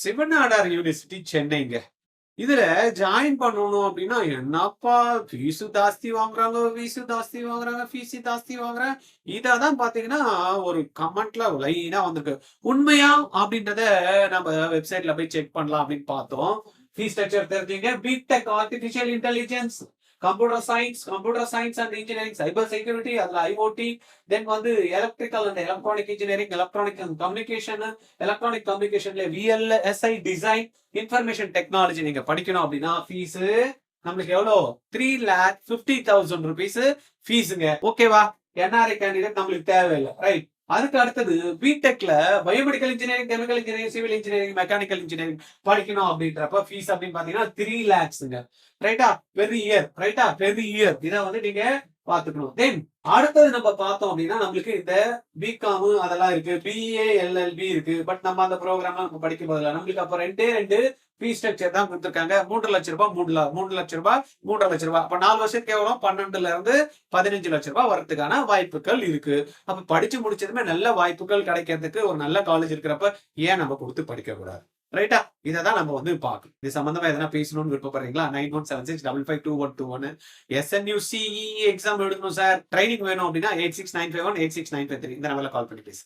Shiv Nadar university சென்னைங்க. இதுல join பண்ணணும் அப்படின்னா, என்னப்பா ஃபீஸு ஜாஸ்தி வாங்குறாங்க, ஃபீஸு ஜாஸ்தி வாங்குறாங்க. இததான் பாத்தீங்கன்னா, ஒரு கமெண்ட்ல லைனா வந்திருக்கு. உண்மையா? அப்படின்றத நம்ம வெப்சைட்ல போய் செக் பண்ணலாம் அப்படின்னு பார்த்தோம். ஃபீஸ் ஸ்ட்ரக்சர் தெரிஞ்சீங்க. BTech artificial intelligence, computer science and engineering, cyber security, அதுல ஐஓடி, தென் வந்து electrical and electronic engineering, electronic and communication, electronic கம்யூனிகேஷன்ல விஎல்எஸ்ஐ டிசைன், இன்ஃபர்மேஷன் டெக்னாலஜி நீங்க படிக்கணும் அப்படின்னா ஃபீஸ் நம்மளுக்கு எவ்வளோ 3,50,000 rupees ஃபீஸுங்க. ஓகேவா? என்ஆர்ஐ கேண்டிடேட் நம்மளுக்கு தேவையில்லை, ரைட்? அதுக்கு அடுத்தது பிடெக்ல biomedical engineering, chemical engineering, civil engineering, mechanical engineering படிக்கணும் அப்படின்றப்ப ஃபீஸ் அப்படின்னு பாத்தீங்கன்னா 3 lakhsங்க. ரைட்டா? Per year. ரைட்டா? Per year. இதை வந்து நீங்க பாத்துக்கணும். தென் அடுத்தது நம்ம பார்த்தோம் அப்படின்னா நம்மளுக்கு இந்த பிகாம் அதெல்லாம் இருக்கு, பிஏ எல்எல்பி இருக்கு. பட் நம்ம அந்த ப்ரோக்ராம் நம்ம படிக்கும் போதுல நம்மளுக்கு அப்ப ரெண்டு ஃபீஸ் ஸ்ட்ரக்சர் தான் கொடுத்துருக்காங்க. 3 லட்சம் ரூபாய், 3 லட்சம் ரூபாய், 3.5 லட்சம் ரூபாய். அப்ப 4 வருஷம் கேவலம் 12ல இருந்து 15 லட்சம் ரூபாய் வரதுக்கான வாய்ப்புகள் இருக்கு. அப்ப படிச்சு முடிச்சதுமே நல்ல வாய்ப்புகள் கிடைக்கிறதுக்கு ஒரு நல்ல காலேஜ் இருக்கிறப்ப ஏன் நம்ம கொடுத்து படிக்க கூடாது? ரைட்டா? இததான் நம்ம வந்து பார்க்கணும். இது சம்பந்தமா எதனா பேசணும்னு விருப்பப்படுறீங்களா? 9176552121. SNUCE எக்ஸாம் எழுதணும் சார், ட்ரைனிங் வேணும் அப்படின்னா 8695186953 இந்த நம்பர்ல கால் பண்ணி பேசு.